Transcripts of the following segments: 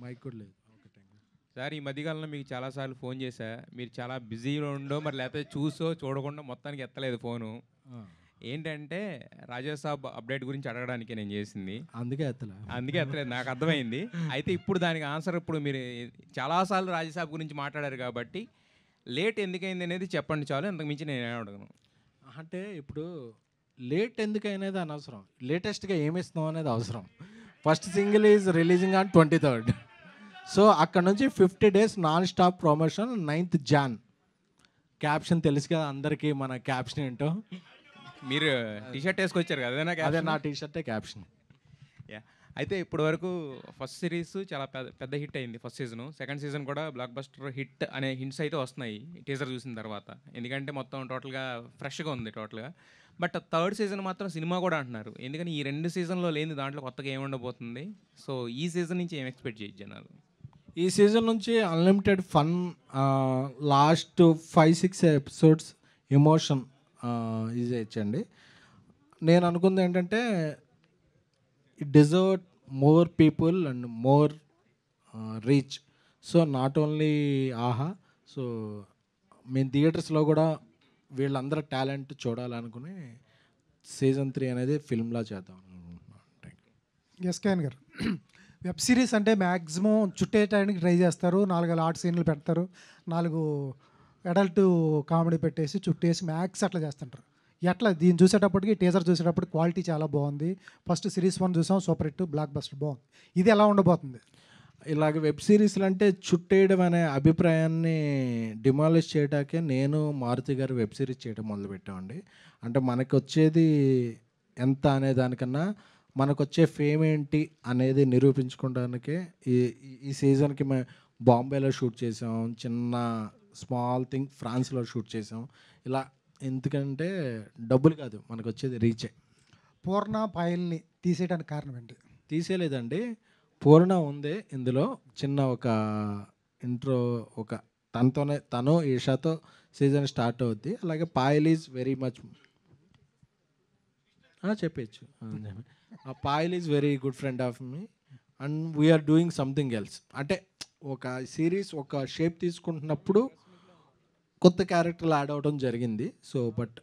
Mic కూడా లేదు. Okay, thank you sir. ఈ మధ్యకాలంలో మీకు చాలాసార్లు ఫోన్ చేశా, మీరు చాలా బిజీలో ఉండో మరి లేకపోతే చూసో చూడకుండా మొత్తానికి ఎత్తలేదు ఫోను. ఏంటంటే రాజాసాబ్ అప్డేట్ గురించి అడగడానికి నేను చేసింది, అందుకే ఎత్తలే. అందుకే ఎత్తలేదు, నాకు అర్థమైంది. అయితే ఇప్పుడు దానికి ఆన్సర్, ఇప్పుడు మీరు చాలాసార్లు రాజాసాబ్ గురించి మాట్లాడారు కాబట్టి లేట్ ఎందుకైంది అనేది చెప్పండి చాలు, అంతకు మించి నేను అడగను. అంటే ఇప్పుడు లేట్ ఎందుకనేది అనవసరం, లేటెస్ట్గా ఏమిస్తున్నాం అనేది అవసరం. First single is releasing on 23rd. So అక్కడ నుంచి 50 days non stop promotion. 9th Jan. Caption తెలుసు కదా అందరికీ, మన క్యాప్షన్ ఏంటో. మీరు టీషర్ట్ వేసుకొచ్చారు కదా, అదే నా టీషర్టే క్యాప్షన్. యా. అయితే ఇప్పటి వరకు ఫస్ట్ సిరీస్ చాలా పెద్ద హిట్ అయింది, ఫస్ట్ సీజను. సెకండ్ సీజన్ కూడా బ్లాక్ బస్టర్ హిట్ అనే హింట్స్ అయితే వస్తున్నాయి టీజర్ చూసిన తర్వాత, ఎందుకంటే మొత్తం టోటల్గా ఫ్రెష్గా ఉంది టోటల్గా. బట్ థర్డ్ సీజన్ మాత్రం సినిమా కూడా అంటున్నారు, ఎందుకని ఈ 2 సీజన్లో లేని దాంట్లో కొత్తగా ఏముండబోతుంది? సో ఈ సీజన్ నుంచి ఏం ఎక్స్పెక్ట్ చేయొచ్చు జనాలు? ఈ సీజన్ నుంచి unlimited fun, last 5-6 episodes emotion ఇది ఇచ్చండి. నేను అనుకుంది ఏంటంటే it deserve more people and more reach. So not only ఆహా, సో మేము థియేటర్స్లో కూడా వీళ్ళందరూ టాలెంట్ చూడాలనుకుని సీజన్ 3 అనేది ఫిల్మ్లా చేద్దాం అనుకుంటున్నాను. ఎస్కేఎన్ గారు, వెబ్ సిరీస్ అంటే మ్యాక్సిమం చుట్టేయడానికి ట్రై చేస్తారు, 4 ఆర్ట్ సీన్లు పెడతారు, 4 అడల్ట్ కామెడీ పెట్టేసి చుట్టేసి మ్యాక్స్ అట్లా చేస్తుంటారు. ఎట్లా దీన్ని చూసేటప్పటికి, టీజర్ చూసేటప్పటికి క్వాలిటీ చాలా బాగుంది. ఫస్ట్ సిరీస్ 1 చూసాం, సూపర్ హిట్, బ్లాక్ బస్టర్ బాగుంది. ఇది ఎలా ఉండబోతుంది? ఇలాగ వెబ్ సిరీస్లు అంటే చుట్టేయడం అనే అభిప్రాయాన్ని డిమాలిష్ చేయడానికే నేను మారుతి గారు వెబ్ సిరీస్ చేయడం మొదలుపెట్టామండి. అంటే మనకు వచ్చేది ఎంత అనే దానికన్నా మనకు వచ్చే ఫేమ్ ఏంటి అనేది నిరూపించుకోవడానికే ఈ సీజన్కి మేము బాంబేలో షూట్ చేసాం, చిన్న స్మాల్ థింగ్ ఫ్రాన్స్లో షూట్ చేసాం. ఇలా ఎందుకంటే డబ్బులు కాదు, మనకు వచ్చేది రీచే. పూర్ణ పాయల్ని తీసేయడానికి కారణం ఏంటి? తీసేయలేదండి, పూర్ణ ఉంది ఇందులో. చిన్న ఒక ఇంట్రో, ఒక తను ఈషాతో సీజన్ స్టార్ట్ అవుద్ది. అలాగే పాయల్ ఈజ్ వెరీ మచ్ చెప్పచ్చు. Payal is very good friend of me and we are doing something else. అంటే ఒక సిరీస్ ఒక షేప్ తీసుకుంటున్నప్పుడు కొత్త క్యారెక్టర్లు యాడ్ అవ్వడం జరిగింది. సో బట్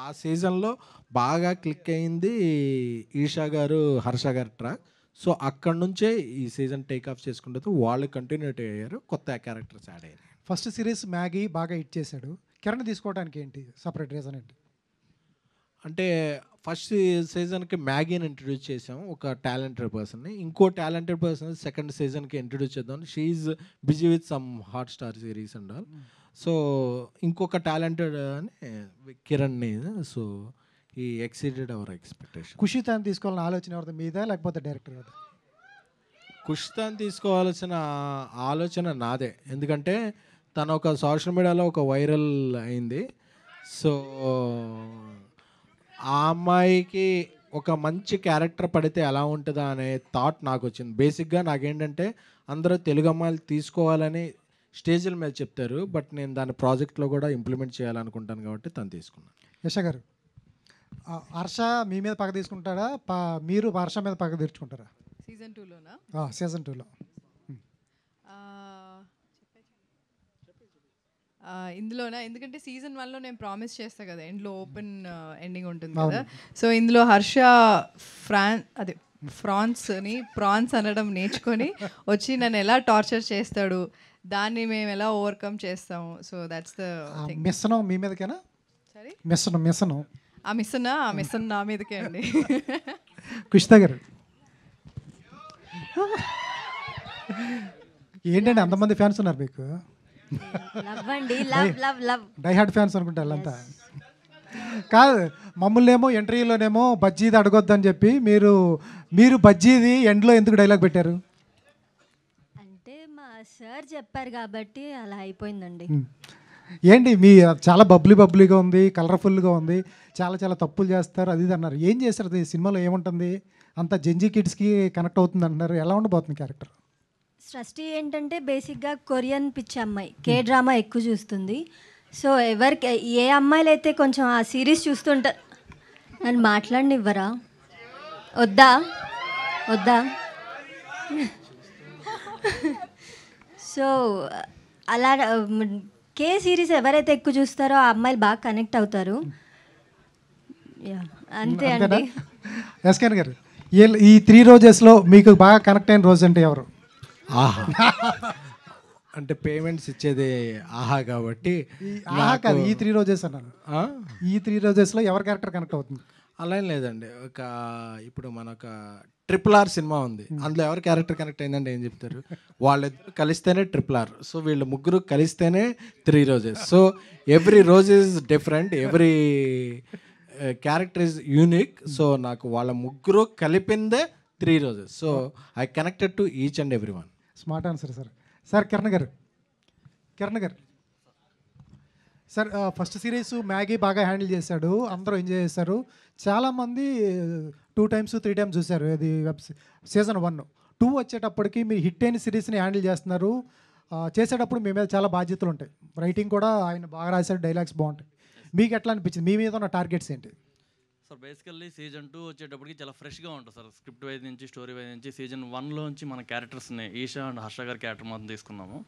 ఆ సీజన్లో బాగా క్లిక్ అయింది ఈషా గారు, హర్ష గారు ట్రాక్. సో అక్కడ నుంచే ఈ సీజన్ టేక్ ఆఫ్ చేసుకుంటే వాళ్ళు కంటిన్యూటీ అయ్యారు, కొత్త క్యారెక్టర్స్ యాడ్ అయ్యారు. ఫస్ట్ సిరీస్ మ్యాగీ బాగా హిట్ చేశాడు, కిరణ్ తీసుకోవడానికి ఏంటి సపరేట్ రీజన్ ఏంటి? అంటే ఫస్ట్ సీజన్కి మ్యాగీని ఇంట్రడ్యూస్ చేసాం, ఒక టాలెంటెడ్ పర్సన్ని. ఇంకో టాలెంటెడ్ పర్సన్ సెకండ్ సీజన్కి ఇంట్రడ్యూస్ చేద్దాం. She's busy with some Hotstar series and all. So ఇంకొక టాలెంటెడ్ అని కిరణ్ని. సో ఈ ఎక్సీడెడ్ అవర్ ఎక్స్పెక్టేషన్. ఖుషితాన్ని తీసుకోవాలని ఆలోచన ఎవరిది, మీదా లేకపోతే డైరెక్టర్ కదా? ఖుషితాన్ని తీసుకోవాల్సిన ఆలోచన నాదే, ఎందుకంటే తను ఒక సోషల్ మీడియాలో ఒక వైరల్ అయింది. సో ఆ అమ్మాయికి ఒక మంచి క్యారెక్టర్ పడితే ఎలా ఉంటుందా అనే థాట్ నాకు వచ్చింది. బేసిక్గా నాకేంటంటే అందరూ తెలుగు అమ్మాయిలు తీసుకోవాలని స్టేజ్ల మీద చెప్తారు, బట్ నేను దాని ప్రాజెక్ట్లో కూడా ఇంప్లిమెంట్ చేయాలనుకుంటాను కాబట్టి తను తీసుకున్నాను. యశ గారు, హర్ష మీ మీద పగ తీసుకుంటారా, మీరు హర్ష మీద పగ తీర్చుకుంటారా? సీజన్ 2లోనా? సీజన్ 2లో ఇందులోనా? ఎందుకంటే సీజన్ 1లో నేను ప్రామిస్ చేస్తా కదా, ఎండ్లో ఓపెన్ ఎండింగ్ ఉంటుంది కదా. సో ఇందులో హర్ష ప్రాన్స్ అనడం నేర్చుకొని వచ్చి నన్ను ఎలా టార్చర్ చేస్తాడు, దాన్ని మేము ఎలా ఓవర్కమ్ చేస్తాము. So that's the thing. మిస్సనం మీ మీదకేనా? సరే, మిస్సనం ఆ మిస్సన్ నా మీదకే అండి. కుషిత గారు, ఏంటండి అంతమంది ఫ్యాన్స్ ఉన్నారు మీకు? డైహార్డ్ ఫ్యాన్స్ అనుకుంటా వాళ్ళంతా. కాదు, మమ్మల్ని ఏమో ఎంట్రీలోనేమో బజ్జీది అడగొద్దని చెప్పి మీరు బజ్జీది ఎండ్లో ఎందుకు డైలాగ్ పెట్టారు? అంటే మా సార్ చెప్పారు కాబట్టి అలా అయిపోయిందండి. ఏంటి మీ చాలా బబ్లీగా ఉంది, కలర్ఫుల్గా ఉంది, చాలా తప్పులు చేస్తారు అది ఇది అన్నారు. ఏం చేస్తారు ఈ సినిమాలో? ఏముంటుంది అంత జెంజీ కిడ్స్కి కనెక్ట్ అవుతుంది అంటున్నారు, ఎలా ఉండబోతుంది క్యారెక్టర్? సృష్టి ఏంటంటే బేసిక్గా కొరియన్ పిచ్చి అమ్మాయి, కే డ్రామా ఎక్కువ చూస్తుంది. సో ఎవరికి ఏ అమ్మాయిలు అయితే కొంచెం ఆ సిరీస్ చూస్తుంటారు. నన్ను మాట్లాడనివ్వరా? వద్దా సో అలా కే సిరీస్ ఎవరైతే ఎక్కువ చూస్తారో ఆ అమ్మాయిలు బాగా కనెక్ట్ అవుతారు. యా అంతే అండి. ఎస్కేన్ గారు, ఈ 3 రోజెస్లో మీకు బాగా కనెక్ట్ అయిన రోజు అంటే ఎవరు? ఆహా అంటే పేమెంట్స్ ఇచ్చేది ఆహా కాబట్టి ఆహా కాదు, ఈ 3 రోజెస్ అన్నాను. ఆ? ఈ 3 రోజెస్లో ఎవరి క్యారెక్టర్ కనెక్ట్ అవుతుంది? అలా ఏం లేదండి. ఇప్పుడు మనొక RRR సినిమా ఉంది, అందులో ఎవరి క్యారెక్టర్ కనెక్ట్ అయిందంటే ఏం చెప్తారు? వాళ్ళిద్దరు కలిస్తేనే RRR. సో వీళ్ళు ముగ్గురు కలిస్తేనే 3 roses. So every rose is different, every character is unique. So నాకు వాళ్ళ ముగ్గురు కలిపిందే 3 roses. So I connected to each and every one. Smart answer sir. Kiran గారు సార్, ఫస్ట్ సిరీస్ మ్యాగీ బాగా హ్యాండిల్ చేశాడు, అందరూ ఎంజాయ్ చేశారు. చాలామంది 2 times 3 times చూశారు. ఇది సీజన్ 1. 2 వచ్చేటప్పటికి మీరు హిట్ అయిన సిరీస్ని హ్యాండిల్ చేస్తున్నారు. చేసేటప్పుడు మీ మీద చాలా బాధ్యతలు ఉంటాయి. రైటింగ్ కూడా ఆయన బాగా రాశారు, డైలాగ్స్ బాగుంటాయి. మీకు ఎట్లా అనిపించింది? మీ మీద ఉన్న టార్గెట్స్ ఏంటి? సార్ బేసికల్లీ సీజన్ 2 వచ్చేటప్పటికి చాలా ఫ్రెష్గా ఉంటుంది సార్. స్క్రిప్ట్ వైజ్ నుంచి, స్టోరీ వైజ్ నుంచి. సీజన్ 1లోంచి మన క్యారెక్టర్స్ని ఈషా అండ్ హర్ష గారి క్యారెక్టర్ మాత్రం తీసుకున్నాము.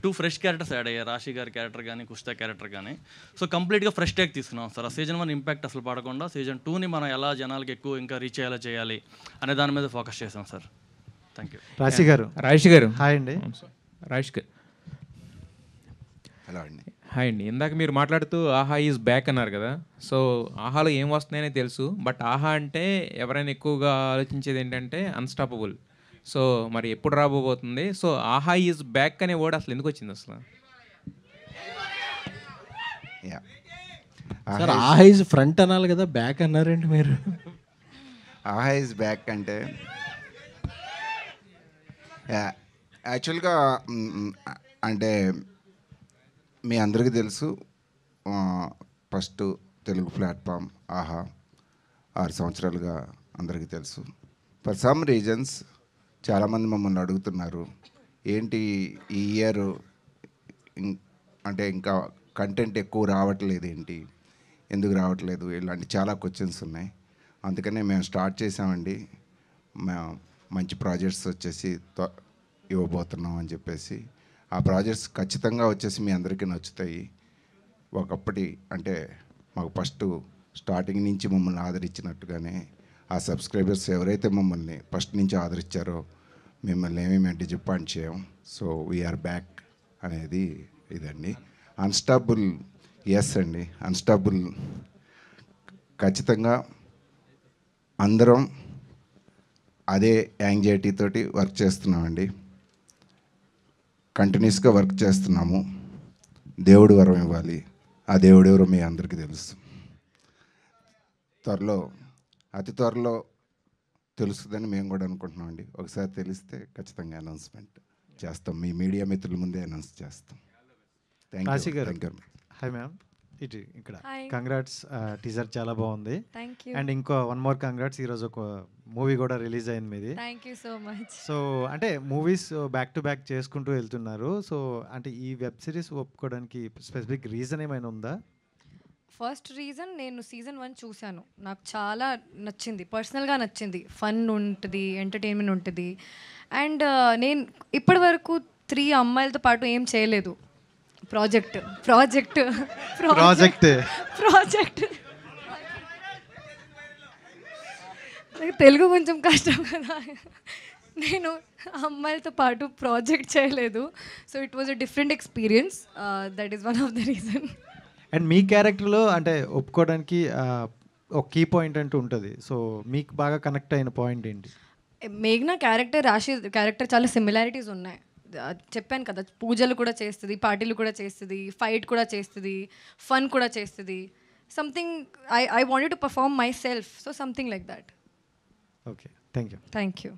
2 ఫ్రెష్ క్యారెక్టర్స్ యాడ్ అయ్యాయి, రాశి గారి క్యారెక్టర్ కానీ, కుష్తా క్యారెక్టర్ కానీ. సో కంప్లీట్గా ఫ్రెష్ టేక్ తీసుకున్నాం సార్. ఆ సీజన్ 1 ఇంపాక్ట్ అసలు పడకుండా సీజన్ 2ని మనం ఎలా జనాలకి ఎక్కువ ఇంకా రీచ్ అయ్యేలా చేయాలి అనే దాని మీద ఫోకస్ చేసాం సార్. Thank you. రాశి గారు. రాజేష్ గారు హాయ్ అండి. రాజేష్ గారు హలో అండి. హాయ్ అండి. ఇందాక మీరు మాట్లాడుతూ ఆహా ఈజ్ బ్యాక్ అన్నారు కదా. సో ఆహాలో ఏం వస్తున్నాయని తెలుసు, బట్ ఆహా అంటే ఎవరైనా ఎక్కువగా ఆలోచించేది ఏంటంటే అన్స్టాపబుల్. సో మరి ఎప్పుడు రాబోతుంది? సో ఆహా ఈజ్ బ్యాక్ అనే వర్డ్ అసలు ఎందుకు వచ్చింది అసలు? యా సార్ ఆహా ఈజ్ ఫ్రంట్ అనాలి కదా, బ్యాక్ అన్నారండి మీరు. ఆహా ఈజ్ బ్యాక్ అంటే యాక్చువల్గా అంటే మీ అందరికీ తెలుసు, ఫస్ట్ తెలుగు ప్లాట్ఫామ్ ఆహా 6 సంవత్సరాలుగా అందరికీ తెలుసు. ఫర్ సమ్ రీజన్స్ చాలామంది మమ్మల్ని అడుగుతున్నారు, ఏంటి ఈ ఇయర్ అంటే ఇంకా కంటెంట్ ఎక్కువ రావట్లేదు, ఏంటి ఎందుకు రావట్లేదు, ఇలాంటి చాలా క్వశ్చన్స్ ఉన్నాయి. అందుకనే మేము స్టార్ట్ చేసామండి. మంచి ప్రాజెక్ట్స్ వచ్చేసి ఇవ్వబోతున్నాం అని చెప్పేసి. ఆ ప్రాజెక్ట్స్ ఖచ్చితంగా వచ్చేసి మీ అందరికీ నచ్చుతాయి. ఒకప్పటి అంటే మాకు ఫస్ట్ స్టార్టింగ్ నుంచి మమ్మల్ని ఆదరించినట్టుగానే ఆ సబ్స్క్రైబర్స్ ఎవరైతే మమ్మల్ని ఫస్ట్ నుంచి ఆదరించారో మిమ్మల్ని ఏమీ మేము డిజపాయింట్ చేయం. సో వీఆర్ బ్యాక్ అనేది ఇదండి. అన్స్టాపుల్ ఎస్ అండి, అన్స్టాపుల్ ఖచ్చితంగా అందరం అదే యాంగ్జైటీ తోటి వర్క్ చేస్తున్నామండి. కంటిన్యూస్గా వర్క్ చేస్తున్నాము. దేవుడు వరం ఇవ్వాలి, ఆ దేవుడు ఎవరో మీ అందరికీ తెలుసు. అతి త్వరలో తెలుస్తుందని మేము కూడా అనుకుంటున్నామండి. ఒకసారి తెలిస్తే ఖచ్చితంగా అనౌన్స్మెంట్ చేస్తాం, మీ మీడియా మిత్రుల ముందే అనౌన్స్ చేస్తాం. రాశి గారు. Thank you. Hi ma'am. ఇక్కడ Hi. కంగ్రాట్స్, టీజర్ చాలా బాగుంది. Thank you. అండ్ ఇంకో 1 more కంగ్రాట్స్, ఈరోజు ఒక మూవీ కూడా రిలీజ్ అయింది మీది. Thank you so much. So అంటే మూవీస్ బ్యాక్ టు బ్యాక్ చేసుకుంటూ వెళ్తున్నారు. సో అంటే ఈ వెబ్ సిరీస్ ఒప్పుకోవడానికి స్పెసిఫిక్ రీజన్ ఏమైనా ఉందా? ఫస్ట్ రీజన్, నేను సీజన్ 1 చూశాను, నాకు చాలా నచ్చింది, పర్సనల్గా నచ్చింది. ఫన్ ఉంటుంది, ఎంటర్టైన్మెంట్ ఉంటుంది. అండ్ నేను ఇప్పటి వరకు 3 అమ్మాయిలతో పాటు ఏం చేయలేదు. ప్రాజెక్ట్ తెలుగు కొంచెం కష్టం కదా. నేను అమ్మాయిలతో పాటు ప్రాజెక్ట్ చేయలేదు. So it was a different experience. That is one of the reason. And మీ క్యారెక్టర్లో అంటే ఒప్పుకోవడానికి ఒక కీ పాయింట్ అంటూ ఉంటుంది. సో మీకు బాగా కనెక్ట్ అయిన పాయింట్ ఏంటి? మేఘ్నా క్యారెక్టర్, రాశి క్యారెక్టర్ చాలా సిమిలారిటీస్ ఉన్నాయి. చెప్పాను కదా, పూజలు కూడా చేస్తుంది, పార్టీలు కూడా చేస్తుంది, ఫైట్ కూడా చేస్తుంది, ఫన్ కూడా చేస్తుంది. Something I wanted to perform myself. So something like that. Okay, thank you. Thank you.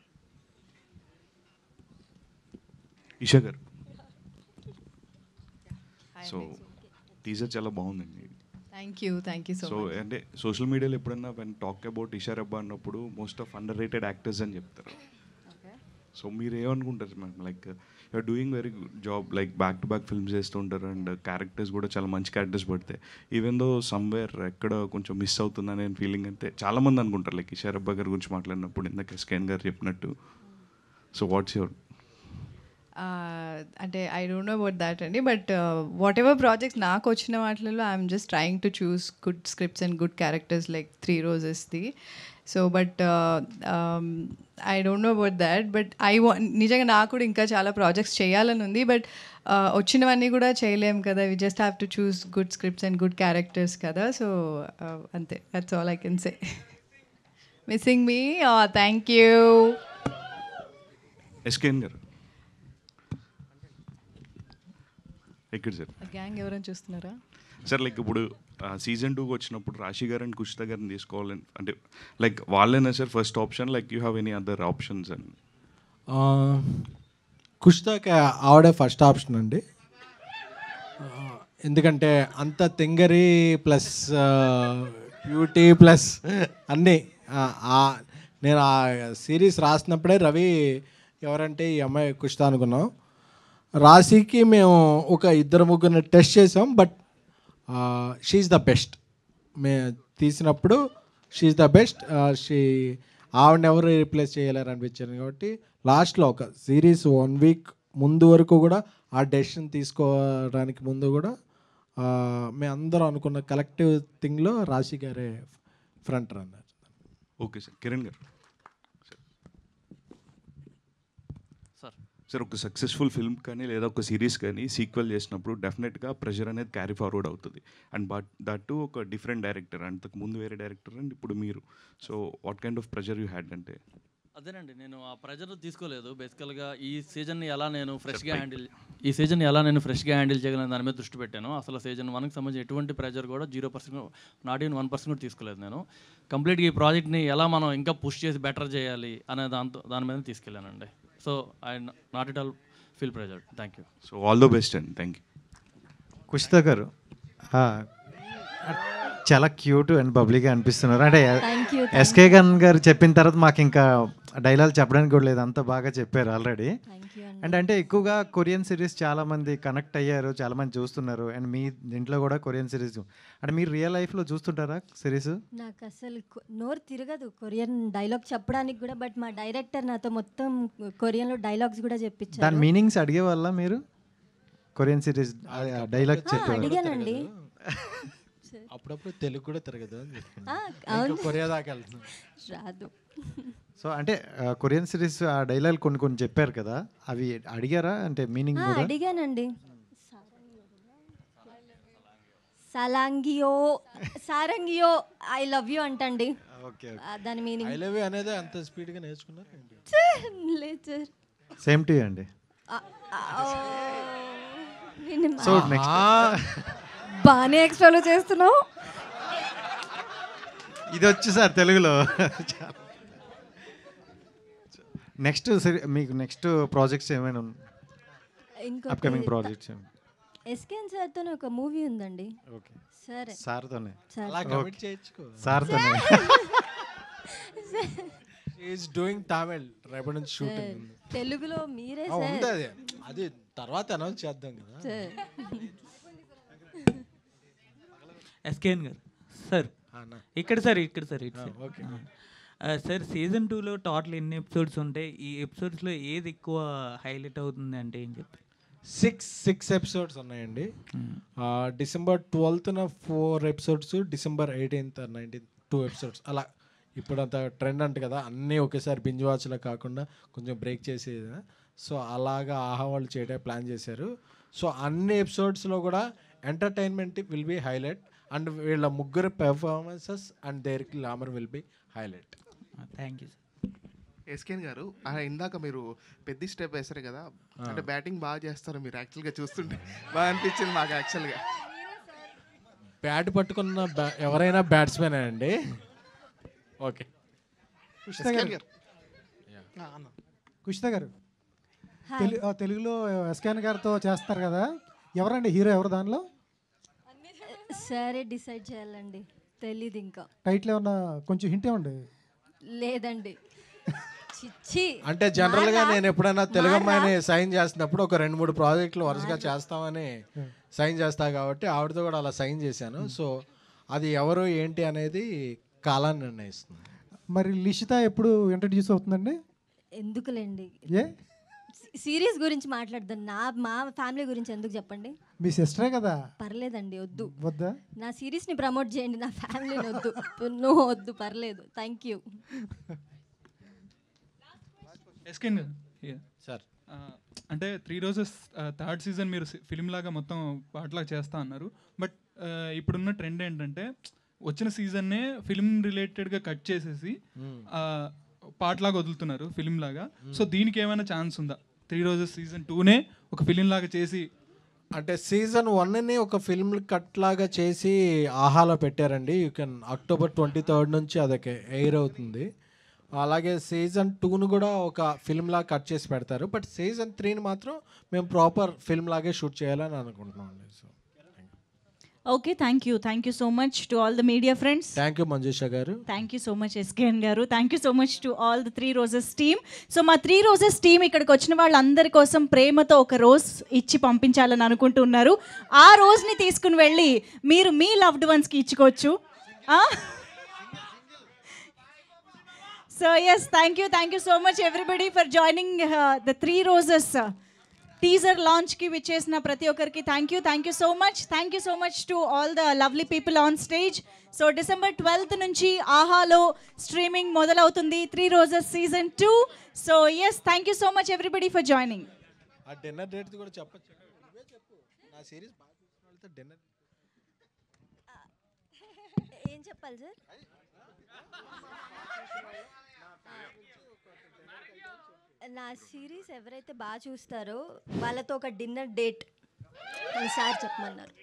Esha garu. So teaser చాలా బాగుందండి. థ్యాంక్ యూ సో సో అంటే సోషల్ మీడియాలో ఎప్పుడన్నా when talk about Esha Rebba అన్నప్పుడు most of underrated actors అని చెప్తారు. So మీరు ఏమనుకుంటారు ma'am? Like you're doing very good job, like back to back films చేస్తుంటారు అండ్ క్యారెక్టర్స్ కూడా చాలా మంచి క్యారెక్టర్స్ పడతాయి. ఈవెన్ దో సమ్వేర్ ఎక్కడ కొంచెం మిస్ అవుతుందనే ఫీలింగ్ అయితే చాలామంది అనుకుంటారు. లైక్ ఈషా రెబ్బా గారి గురించి మాట్లాడినప్పుడు ఇందాక ఎస్కేన్ గారు చెప్పినట్టు. So what's your? అంటే I don't know about that అండి, బట్ వాట్ ఎవర్ ప్రాజెక్ట్స్ నాకు వచ్చిన వాటిలలో I'm just trying to choose good scripts and good characters like 3 Rosesది. So but I don't know about that, but నిజంగా నాకు కూడా ఇంకా చాలా ప్రాజెక్ట్స్ చేయాలని ఉంది, బట్ వచ్చినవన్నీ కూడా చేయలేం కదా. We just have to choose good scripts and good characters కదా. సో అంతే, that's all I can say. Missing me? Thank you. SKN గారు ఎక్కడ సార్? గ్యాంగ్ ఎవరైనా చూస్తున్నారా సార్? లైక్ ఇప్పుడు సీజన్ 2 వచ్చినప్పుడు రాశి గారు అండ్ కుషిత గారిని తీసుకోవాలని, అంటే లైక్ వాళ్ళేనా sir first option, like you have any other options? And కుష్తాకి ఆవిడే ఫస్ట్ ఆప్షన్ అండి. ఎందుకంటే అంత తింగరి ప్లస్ బ్యూటీ ప్లస్ అన్నీ. నేను ఆ సిరీస్ రాసినప్పుడే రవి ఎవరంటే ఈ అమ్మాయి కుష్తా అనుకున్నాం. రాశికి మేము ఒక 2-3 టెస్ట్ చేసాం, బట్ షీఈ్ ద బెస్ట్. మేము తీసినప్పుడు షీఈ్ ద బెస్ట్. ఆవిడని ఎవరు రీప్లేస్ చేయలేరు అనిపించింది. కాబట్టి లాస్ట్లో ఒక సిరీస్ 1 week ముందు వరకు కూడా ఆ డెసిషన్ తీసుకోవడానికి ముందు కూడా మేము అందరం అనుకున్న కలెక్టివ్ థింగ్లో రాశి గారే front runner. Okay sir. Kiran గారు సార్, ఒక సక్సెస్ఫుల్ ఫిల్మ్ కానీ లేదా ఒక సిరీస్ కానీ సీక్వెల్ చేసినప్పుడు డెఫినెట్గా ప్రెషర్ అనేది క్యారీ ఫార్వర్డ్ అవుతుంది. అండ్ బట్ దట్ ఒక డిఫరెంట్ డైరెక్టర్, అంతకు ముందు వేరే డైరెక్టర్ అండ్ ఇప్పుడు మీరు. So what kind of pressure you had? అంటే అదేనండి, నేను ఆ ప్రెజర్ తీసుకోలేదు. బేసికల్గా ఈ సీజన్ని ఎలా నేను ఫ్రెష్గా హ్యాండిల్ చేయగలను దాని మీద దృష్టి పెట్టాను. అసలు సీజన్ 1కి సంబంధించి ఎటువంటి ప్రెజర్ కూడా 0%, నాట్ ఈవెన్ 1% కూడా తీసుకోలేదు. నేను కంప్లీట్గా ఈ ప్రాజెక్ట్ని ఎలా మనం ఇంకా పుష్ చేసి బెటర్ చేయాలి అనే దాని మీద తీసుకెళ్ళానండి. So I not it all feel pressure. Thank you. So all the best అండి. Thank you. కుషిత గారు చాలా క్యూట్ అండ్ బబ్లీగా అనిపిస్తున్నారు. అంటే ఎస్కే గన్ గారు చెప్పిన తర్వాత మాకు ఇంకా డైలాగ్ చెప్పడానికి కూడా లేదు, అంత బాగా చెప్పారు ఆల్రెడీ. అండ్ అంటే ఎక్కువగా కొరియన్ సిరీస్ చాలామంది కనెక్ట్ అయ్యారు, చాలామంది చూస్తున్నారు. అండ్ మీ దీంట్లో కూడా కొరియన్ సిరీస్ అంటే మీరు రియల్ లైఫ్లో చూస్తుంటారా సిరీస్? నాకు అసలు నోరు తిరగదు కొరియన్ డైలాగ్ చెప్పడానికి కూడా, బట్ మా డైరెక్టర్ నాతో మొత్తం కొరియన్లో డైలాగ్స్ కూడా చెప్పించారు. దాని మీనింగ్స్ అడిగే వల్ల మీరు కొరియన్ సిరీస్ డైలాగ్ అడిగానండి. అప్పుడప్పుడు తెలుగు కూడా తిరగదు, అవును, కొరియా దాకా వెళ్తుంది, రాదు. సో అంటే కొరియన్ సిరీస్ ఆ డైలాగ్ కొన్ని చెప్పారు కదా, అవి అడిగారా? అంటే మీనింగ్ కూడా అడిగానండి. సారంగియో ఐ లవ్ యూ అంటండి. దాని మీనింగ్ ఐ లవ్ యూ అనేది అంత స్పీడ్గా నేర్చుకున్నారు? లేదు సార్. సేమ్ టు అండి. సో నెక్స్ట్ బాగానే ఎక్స్ట్రాలో చేస్తున్నావు. ఇది వచ్చి సార్ తెలుగులో. నెక్స్ట్ మీకు నెక్స్ట్ ప్రాజెక్ట్స్ ఏమైనా అప్కమింగ్ ప్రాజెక్ట్స్? ఎస్కేఎన్ సార్తో ఒక మూవీ ఉందండి. ఓకే, సరే సార్తోనే సార్తోనే ఈజ్ డూయింగ్ తమిళ్ రేపటి నుంచి షూటింగ్ ఉంది. తెలుగులో మీరే ఉంది, అది తర్వాత అనౌన్స్ చేద్దాం కదా. ఎస్కేఎన్ గారు సార్, ఇక్కడ సార్ ఓకే సార్, సీజన్ 2లో టోటల్ ఎన్ని ఎపిసోడ్స్ ఉంటాయి? ఈ ఎపిసోడ్స్లో ఏది ఎక్కువ హైలైట్ అవుతుంది అంటే ఏం చెప్పి? 6 ఎపిసోడ్స్ ఉన్నాయండి. December 12th 4 episodes, December 18th 19th 2 episodes. అలా ఇప్పుడు అంత ట్రెండ్ అంట కదా, అన్నీ ఒకేసారి బింజ్ వాచ్లో కాకుండా కొంచెం బ్రేక్ చేసేది. సో అలాగా ఆహా వాళ్ళు చేయడానికి ప్లాన్ చేశారు. సో అన్ని ఎపిసోడ్స్లో కూడా entertainment will be highlight and వీళ్ళ ముగ్గురు performances and their glamour will be highlight. Thank you sir. SKN గారు, ఇందాక మీరు పెద్ద స్టెప్ వేశారు కదా, అంటే బ్యాటింగ్ బాగా చేస్తారు మీరు. యాక్చువల్గా చూస్తుంటే బాగా అనిపించింది మాకు. యాక్చువల్గా బ్యాట్ పట్టుకున్న ఎవరైనా బ్యాట్స్మెన్ అండి. ఓకే, కుషిత గారు తెలుగులో ఎస్కేఎన్ గారితో చేస్తారు కదా, ఎవరండి హీరో? ఎవరు దానిలో? సరే డిసైడ్ చేయాలండి, తెలీదు ఇంకా. టైటిల్ ఏమన్నా కొంచెం హింట్ ఇవ్వండి. లేదండి. అంటే జనరల్గా నేను ఎప్పుడైనా తెలుగు అమ్మాయిని సైన్ చేసినప్పుడు ఒక 2-3 ప్రాజెక్టులు వరుసగా చేస్తామని సైన్ చేస్తా కాబట్టి ఆవిడతో కూడా అలా సైన్ చేశాను. సో అది ఎవరు ఏంటి అనేది కాలాన్ని నిర్ణయిస్తుంది. మరి లిషిత ఎప్పుడు ఇంట్రడ్యూస్ అవుతుందండి? ఎందుకులేండి, ఏ సిరీస్ గురించి మాట్లాడదాం. మా ఫ్యామిలీ గురించి ఎందుకు చెప్పండి? మీ సిస్టరే కదా. పర్లేదండి, వద్దు. వద్దా? నా సిరీస్ని ప్రమోట్ చేయండి, నా ఫ్యామిలీని వద్దు. నో, వద్దు, పర్లేదు. Thank you. ఎస్కేన్ సార్, అంటే 3 రోజెస్ థర్డ్ సీజన్ మీరు ఫిలిం లాగా మొత్తం పాటలాగా చేస్తా అన్నారు. బట్ ఇప్పుడున్న ట్రెండ్ ఏంటంటే వచ్చిన సీజన్నే ఫిలిం రిలేటెడ్గా కట్ చేసేసి పాటలాగా వదులుతున్నారు ఫిలిం లాగా. సో దీనికి ఏమైనా ఛాన్స్ ఉందా? 3 రోజెస్ సీజన్ 2నే ఒక ఫిలిం లాగా చేసి, అంటే సీజన్ 1ని ఒక ఫిల్మ్ కట్ లాగా చేసి ఆహాలో పెట్టారండి. యూ కెన్ అక్టోబర్ 23rd నుంచి అదొక ఎయిర్ అవుతుంది. అలాగే సీజన్ 2ను కూడా ఒక ఫిల్మ్ లాగా కట్ చేసి పెడతారు. బట్ సీజన్ 3ని మాత్రం మేము ప్రాపర్ ఫిల్మ్ లాగే షూట్ చేయాలని అనుకుంటున్నాం అండి. So okay, thank you so much to all the media friends. Thank you Manjusha garu. Thank you so much SKN garu. Thank you so much to all the 3 Roses team. So మా 3 Roses team ఇక్కడికి వచ్చిన వాళ్ళందరి కోసం ప్రేమతో ఒక రోజ్ ఇచ్చి పంపించాలని అనుకుంటున్నారు. ఆ రోజుని తీసుకుని వెళ్ళి మీరు మీ లవ్డ్ వన్స్కి ఇచ్చుకోవచ్చు. So yes, thank you so much everybody for joining the 3 Roses teaser లాంచ్కి విచ్చేసిన ప్రతి ఒక్కరికి thank you so much to all the lovely people on stage. So December 12th నుంచి ఆహాలో స్ట్రీమింగ్ మొదలవుతుంది 3 Roses season 2. So yes, thank you so much everybody for joining. ఆ dinner date కూడా చెప్పచ్చు. నా సిరీస్ బాగా చూసిన వాళ్ళతో డిన్నర్ ఏం చెప్పాలి సార్? నా సిరీస్ ఎవరైతే బాగా చూస్తారో వాళ్ళతో ఒక డిన్నర్ డేట్ సార్ చెప్పమన్నారు.